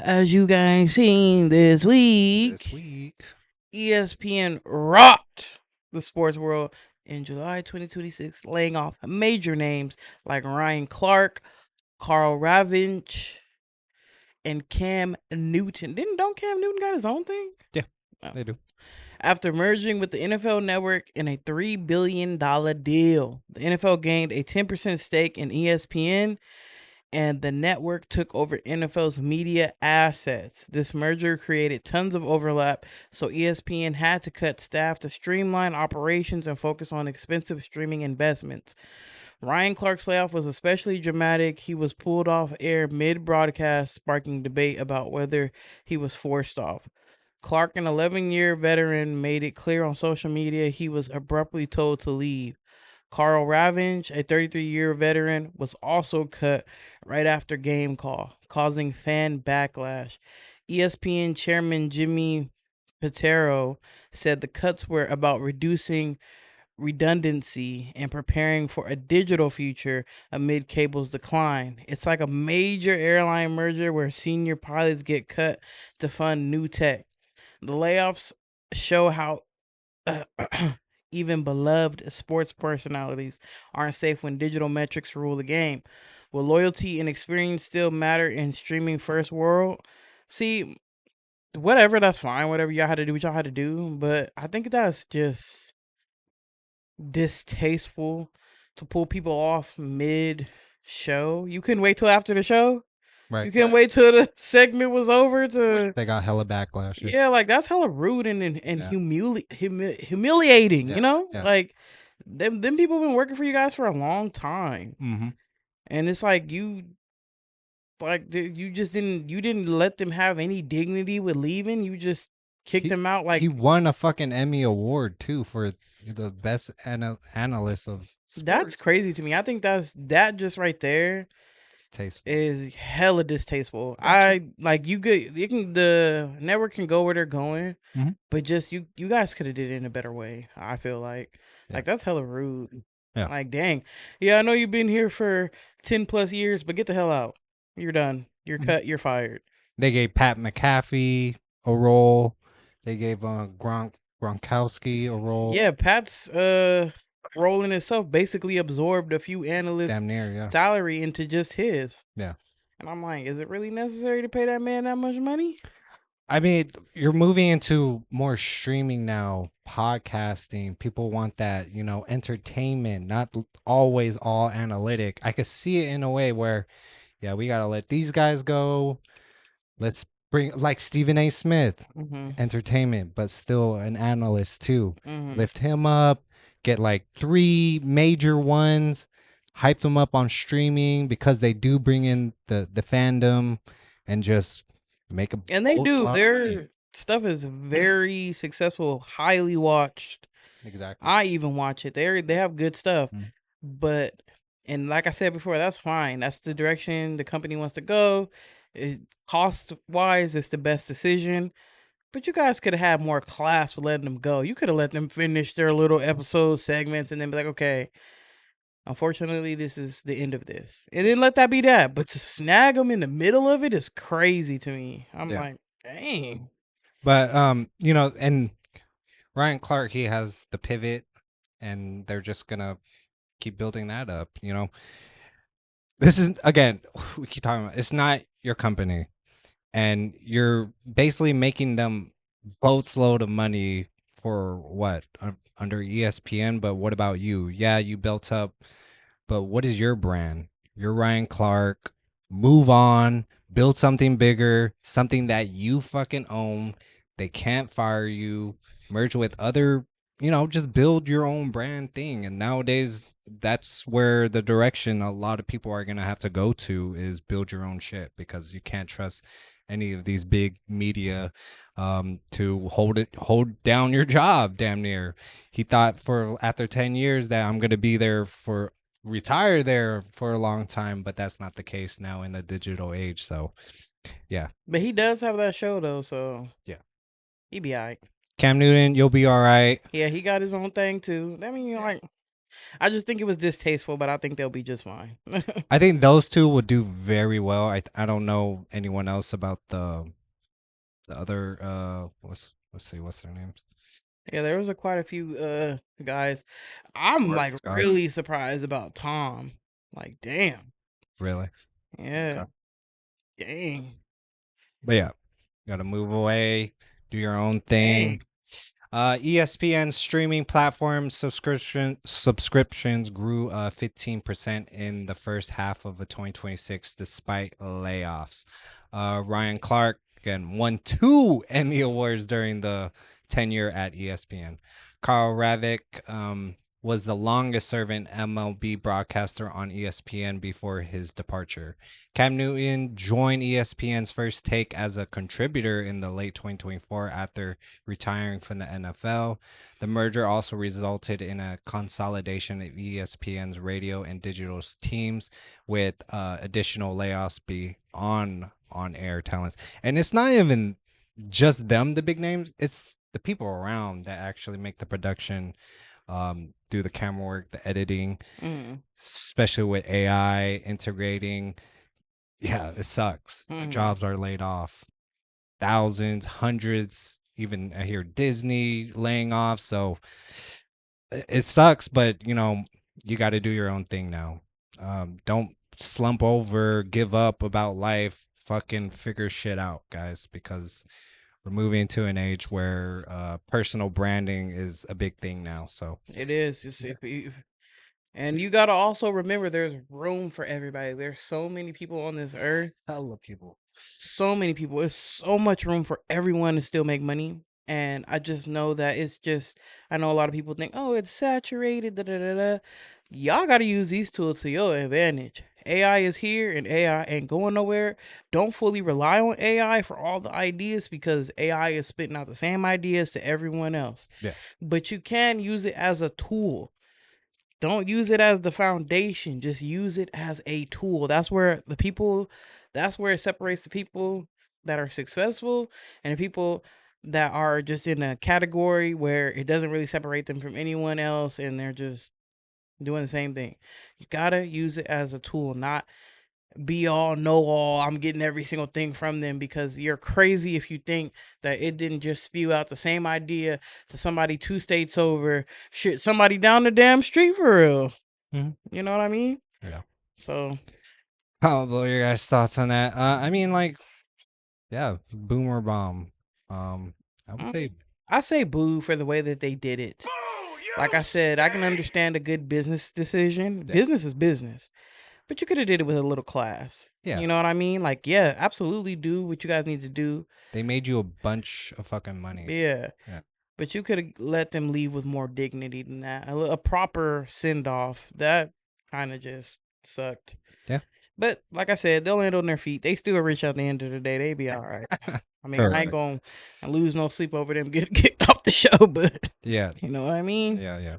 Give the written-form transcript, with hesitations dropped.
As you guys seen this This week, week. ESPN rocked the sports world in July 2026, laying off major names like Ryan Clark, Carl Ravitch, and Cam Newton. Don't Cam Newton got his own thing? Yeah, Oh. they do. After merging with the NFL Network in a $3 billion deal, the NFL gained a 10% stake in ESPN and the network took over NFL's media assets. This merger created tons of overlap, so ESPN had to cut staff to streamline operations and focus on expensive streaming investments. Ryan Clark's layoff was especially dramatic. He was pulled off air mid broadcast, sparking debate about whether he was forced off. Clark, an 11-year veteran, made it clear on social media he was abruptly told to leave. Carl Ravitch, a 33-year veteran, was also cut right after game call, causing fan backlash. ESPN chairman Jimmy Pitero said the cuts were about reducing redundancy and preparing for a digital future amid cable's decline. It's like a major airline merger where senior pilots get cut to fund new tech. The layoffs show how even beloved sports personalities aren't safe when digital metrics rule the game. Will loyalty and experience still matter in streaming first world? See, whatever, that's fine. Whatever y'all had to do, what y'all had to do. But I think that's just distasteful to pull people off mid show. You couldn't wait till after the show. You Right. couldn't wait till the segment was over Which to they got hella backlash. yeah, like that's hella rude and Yeah. humiliating. Yeah. Yeah. Like them people been working for you guys for a long time, Mm-hmm. and it's like you just didn't let them have any dignity with leaving. You just kicked He them out. he Like won a fucking Emmy award too for the best analyst of that's sports. crazy to me. I think that just right there It's tasteful. is hella distasteful. Gotcha. I like you can the network can go where they're going, Mm-hmm. but just you guys could have did it in a better way. I feel Yeah. like that's hella rude. Yeah. Like dang, yeah, I know you've been here for 10 plus years, but get the hell out. You're done. You're Mhm. cut. You're fired. They gave Pat McAfee a role. They gave Gronkowski a role. Yeah, Pat's role in itself basically absorbed a few analysts' Damn near, yeah. salary into just his. Yeah. And I'm like, is it really necessary to pay that man that much money? I mean, you're moving into more streaming now, podcasting. People want that, entertainment, not always all analytic. I could see it in a way where, yeah, we got to let these guys go. Let's bring like Stephen A. Smith, Mm-hmm. entertainment, but still an analyst too. Mm-hmm. Lift him up, get like three major ones, hype them up on streaming because they do bring in the fandom and just make a And they do. boatload of money. Their stuff is very successful, highly watched. Exactly. I even watch it. They have good stuff. Mhm. But and like I said before, that's fine. That's the direction the company wants to go. Cost wise, it's the best decision. But you guys could have had more class with letting them go. You could have let them finish their little episode segments and then be like, okay, unfortunately, this is the end of this. And then let that be that. But to snag them in the middle of it is crazy to me. I'm Yeah. like, dang. But and Ryan Clark, he has the pivot and they're just gonna keep building that up, This is again, we keep talking about it's not your company. And you're basically making them boatload of money for what under ESPN. But what about you? Yeah, you built up, but what is your brand? You're Ryan Clark. Move on, build something bigger, something that you fucking own. They can't fire you. Merge with other, just build your own brand thing. And nowadays, that's where the direction a lot of people are gonna have to go to is build your own shit because you can't trust any of these big media to hold down your job damn near. He thought for after 10 years that I'm going to be there for retire there for a long time, but that's not the case now in the digital age. So yeah. But he does have that show though, so Yeah. he be alright. Cam Newton, you'll be all right. Yeah, he got his own thing too. I mean, Yeah. like I just think it was distasteful, but I think they'll be just fine. I think those two will do very well. I don't know anyone else about the other let's see what's their names. Yeah, there was quite a few guys. I'm like Sports guys. really surprised about Tom. Like, damn. Really? Yeah. Okay. Dang. But yeah, gotta move away, do your own Dang. thing. ESPN streaming platform subscriptions grew 15% in the first half of 2026 despite layoffs. Ryan Clark again won 2 Emmy Awards during the tenure at ESPN. Carl Ravik was the longest serving MLB broadcaster on ESPN before his departure. Cam Newton joined ESPN's first take as a contributor in the late 2024 after retiring from the NFL. The merger also resulted in a consolidation of ESPN's radio and digital teams, with additional layoffs beyond on-air talents. And it's not even just them, the big names. It's the people around that actually make the production, do the camera work, the editing, Mm. especially with AI integrating. Yeah, it sucks. The Mm. jobs are laid off. Thousands, hundreds, even I hear Disney laying off. So it sucks, but you got to do your own thing now. Don't slump over, give up about life. Fucking figure shit out, guys, because we're moving to an age where personal branding is a big thing now. So It is. Just if you, and you gotta also remember there's room for everybody. There's so many people on this earth. hell of people. So many people. There's so much room for everyone to still make money. And I just know that it's just I know a lot of people think, oh, it's saturated, da da da da. Y'all gotta use these tools to your advantage. AI is here and AI ain't going nowhere. Don't fully rely on AI for all the ideas because AI is spitting out the same ideas to everyone else. Yeah. But you can use it as a tool. Don't use it as the foundation. Just use it as a tool. That's where it separates the people that are successful and the people that are just in a category where it doesn't really separate them from anyone else and they're just doing the same thing. You gotta use it as a tool, not be all, know all. I'm getting every single thing from them because you're crazy if you think that it didn't just spew out the same idea to somebody 2 states over, shit, somebody down the damn street for real. Mhm. You know what I mean? Yeah. So How about your guys' thoughts on that? I mean, like, yeah, boomer bomb. I would say, I say boo for the way that they did it. Like I said, I can understand a good business decision. yeah, Business is business. But you could have did it with a little class. yeah. You know what I mean? Like, yeah, absolutely do what you guys need to do. They made you a bunch of fucking money. Yeah. Yeah. But you could have let them leave with more dignity than that. A proper send off. That kind of just sucked. Yeah. But like I said, they'll land on their feet. They still rich at the end of the day. They be all right. I mean, I ain't Correct. going to lose no sleep over them getting kicked off the show, but Yeah. you know what I mean? Yeah. Yeah.